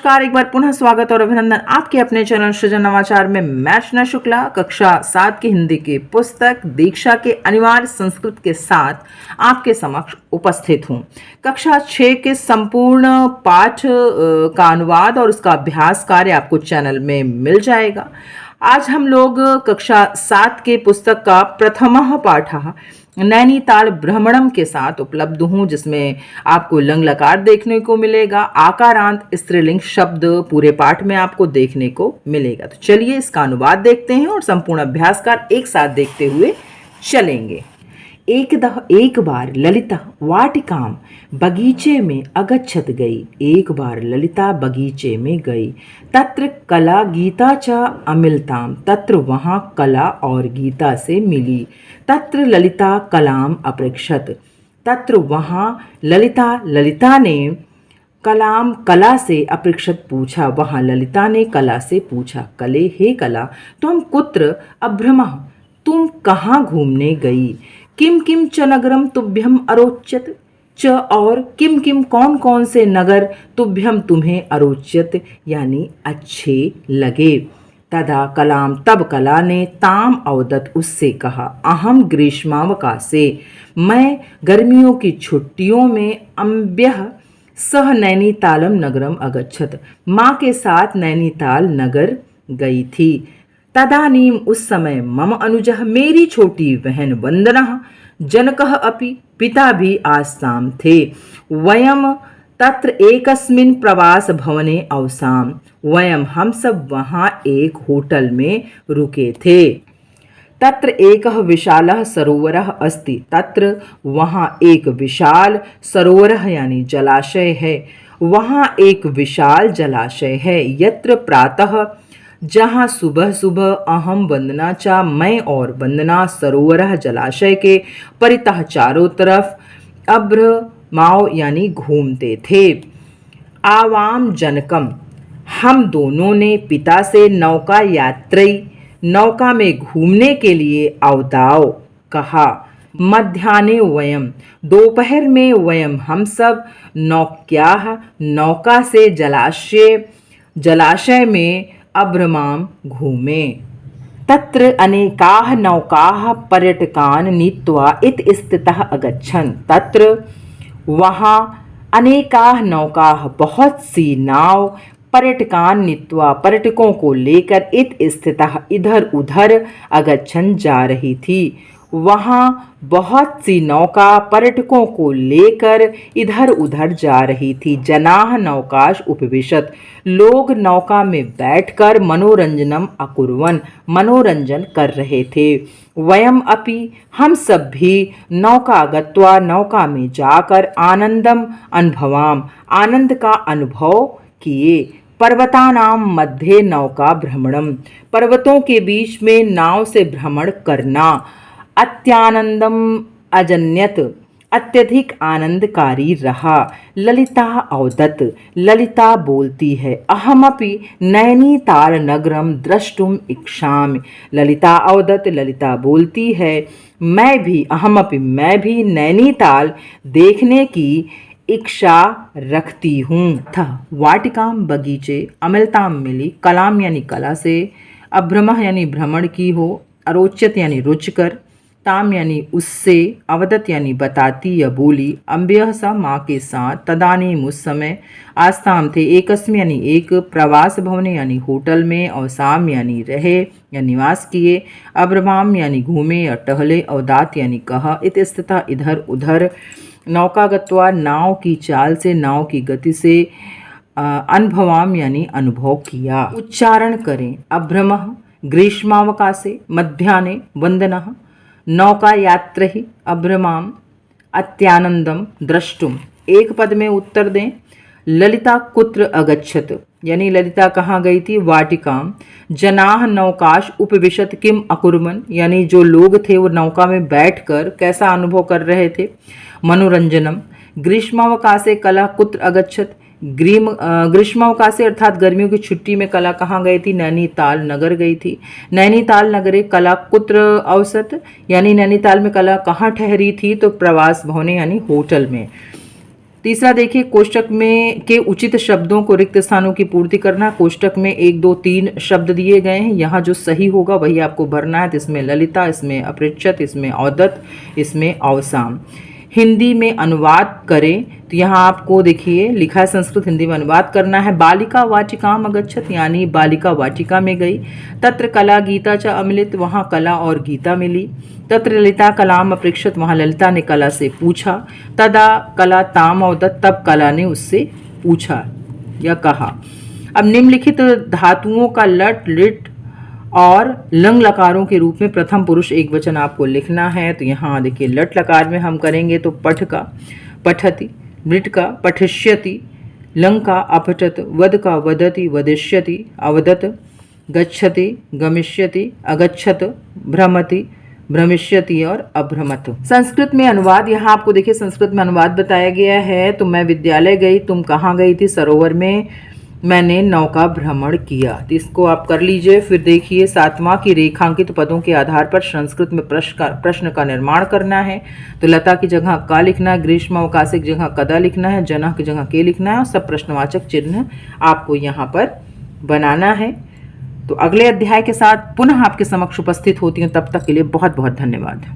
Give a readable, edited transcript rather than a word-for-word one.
नमस्कार, एक बार पुनः स्वागत और अभिनंदन आपके अपने चैनल सृजन नवाचार में। मैं अर्चना शुक्ला कक्षा 7 की हिंदी की पुस्तक दीक्षा के अनिवार्य संस्कृत के साथ आपके समक्ष उपस्थित हूँ। कक्षा 6 के संपूर्ण पाठ का अनुवाद और उसका अभ्यास कार्य आपको चैनल में मिल जाएगा। आज हम लोग कक्षा 7 के पुस्तक का प्रथम पाठ नैनीताल भ्रमणम के साथ उपलब्ध हूँ, जिसमें आपको लंग लकार देखने को मिलेगा, आकारांत स्त्रीलिंग शब्द पूरे पाठ में आपको देखने को मिलेगा। तो चलिए इसका अनुवाद देखते हैं और संपूर्ण अभ्यास का एक साथ देखते हुए चलेंगे। एक बार ललिता वाटिकाम बगीचे में अगच्छत गई। एक बार ललिता बगीचे में गई। तत्र कला गीता च अमिलताम, तत्र वहाँ कला और गीता से मिली। तत्र ललिता कलाम अपृक्षत, तत्र वहाँ ललिता ने कलाम कला से अपृक्षत पूछा। वहाँ ललिता ने कला से पूछा, कले हे कला तुम कुत्र अभ्रमः, तुम कहाँ घूमने गई। किम किम च नगरम तुभ्यम अरोच्यत च, और किम किम कौन कौन से नगर तुभ्यम तुम्हें अरोच्यत यानी अच्छे लगे। तदा कलाम तब कला ने ताम अवदत उससे कहा, अहम ग्रीष्मावकाशे मैं गर्मियों की छुट्टियों में अम्ब्यः सह नैनीतालम नगरम अगच्छत माँ के साथ नैनीताल नगर गई थी। तदानीम उस समय मम अनुजः मेरी छोटी बहन वंदना जनकः अपि पिता भी आस्ताम थे। वयम तत्र एकस्मिन् प्रवास भवने अवसाम, वयम हम सब वहाँ एक होटल में रुके थे। तत्र एकः विशालः सरोवरः अस्ति, तत्र वहाँ एक विशाल सरोवरः यानी जलाशय है। वहाँ एक विशाल जलाशय है। यत्र प्रातः जहाँ सुबह सुबह अहम वंदना चा मैं और वंदना सरोवर जलाशय के परितः चारों तरफ अभ्रमाओ यानी घूमते थे। आवाम जनकम हम दोनों ने पिता से नौका यात्री नौका में घूमने के लिए अवदाव कहा। मध्याह्ने वयम दोपहर में वयम हम सब नौक्याः नौका से जलाशय में अभ्रमाम घूमे। तत्र अनेकाः नौकाः पर्यटकान् नीत्वा इत स्थितः अगच्छन्, तत्र वहाँ अनेकाः नौकाः बहुत सी नाव पर्यटकान् नीत्वा पर्यटकों को लेकर इत स्थितः इधर उधर अगच्छन् जा रही थी। वहाँ बहुत सी नौका पर्यटकों को लेकर इधर उधर जा रही थी। जनाः नौकाश उपविशत लोग नौका में बैठकर मनोरंजनम अकुर्वन् मनोरंजन कर रहे थे। वयम अपि हम सब भी नौका गत्वा नौका में जाकर आनंदम अनुभवाम आनंद का अनुभव किए। पर्वतानाम मध्य नौका भ्रमणम पर्वतों के बीच में नाव से भ्रमण करना। अत्यानंदम अजन्यत अत्यधिक आनंदकारी रहा। ललिता अवदत ललिता बोलती है, अहमपि नैनीताल नगरम द्रष्टुम इच्छामि। ललिता अवदत ललिता बोलती है, अहमपि मैं भी नैनीताल देखने की इच्छा रखती हूँ। था वाटिकाम बगीचे अमिलताम मिली, कलाम यानी कला से, अभ्रमः यानी भ्रमण की हो, अरोच्यत यानी रुचकर, ताम यानी उससे, अवदत यानी बताती या बोली, अम्ब्यः सा माँ के साथ, तदानीम उस समय, आस्ताम थे एकस्म यानी एक, प्रवास भवने यानी होटल में, अवसाम यानी रहे या निवास किए, अभ्रमाम यानी घूमे या टहले, अवदात यानी कहा, इत स्थिता इधर उधर, नौकागत्वा नाव की चाल से नाव की गति से, अनुभवाम यानी अनुभव किया। उच्चारण करें। अभ्रमः ग्रीष्मावकाशे, मध्याह्ने वंदनः नौका यात्री अभ्रमाम, अत्यानंदम द्रष्टुम। एक पद में उत्तर दें। ललिता कुत्र अगच्छत यानी ललिता कहाँ गई थी। वाटिकाम। जनाह नौकाश उपविशत किम अकुर्वन् यानी जो लोग थे वो नौका में बैठकर कैसा अनुभव कर रहे थे। मनोरंजनम। ग्रीष्मावकाशे कला कुत्र अगच्छत ग्रीष्मावकाशे अर्थात गर्मियों की छुट्टी में कला कहाँ गई थी। नैनीताल नगर गई थी। नैनीताल नगरे कला कुत्र अवसत यानी नैनीताल में कला कहाँ ठहरी थी, तो प्रवास भवने यानी होटल में। तीसरा देखिए, कोष्टक में के उचित शब्दों को रिक्त स्थानों की पूर्ति करना। कोष्टक में 1 2 3 शब्द दिए गए हैं, यहाँ जो सही होगा वही आपको भरना है। तो इसमें ललिता, इसमें अपृच्छत, इसमें औदत, इसमें अवसाम। हिंदी में अनुवाद करें तो यहाँ आपको देखिए लिखा है संस्कृत हिंदी में अनुवाद करना है। बालिका वाटिकाम अगच्छत, यानी बालिका वाटिका में गई। तत्र कला गीता च अमिलित, वहाँ कला और गीता मिली। तत्र ललिता कलाम अपृक्षत, वहाँ ललिता ने कला से पूछा। तदा कला ताम औदत, तब कला ने उससे पूछा या कहा। अब निम्नलिखित धातुओं का लट, लिट और लंग लकारों के रूप में प्रथम पुरुष एक वचन आपको लिखना है। तो यहाँ देखिए लट लकार में हम करेंगे तो पठ का पठति, मृट का पठिष्यति, लंग का अपठत, वद का वदति वदिष्यति, अवदत, गच्छति गमिष्यति, अगच्छत, भ्रमति भ्रमिष्यति और अभ्रमत। संस्कृत में अनुवाद, यहाँ आपको देखिए संस्कृत में अनुवाद बताया गया है। तो मैं विद्यालय गई, तुम कहाँ गई थी? सरोवर में मैंने नौका भ्रमण किया। तो इसको आप कर लीजिए। फिर देखिए 7वां की रेखांकित पदों के आधार पर संस्कृत में प्रश्न का निर्माण करना है। तो लता की जगह का लिखना है, ग्रीष्म अवकाश की जगह कदा लिखना है, जनः की जगह के लिखना है और सब प्रश्नवाचक चिन्ह आपको यहाँ पर बनाना है। तो अगले अध्याय के साथ पुनः आपके समक्ष उपस्थित होती हूँ, तब तक के लिए बहुत बहुत धन्यवाद।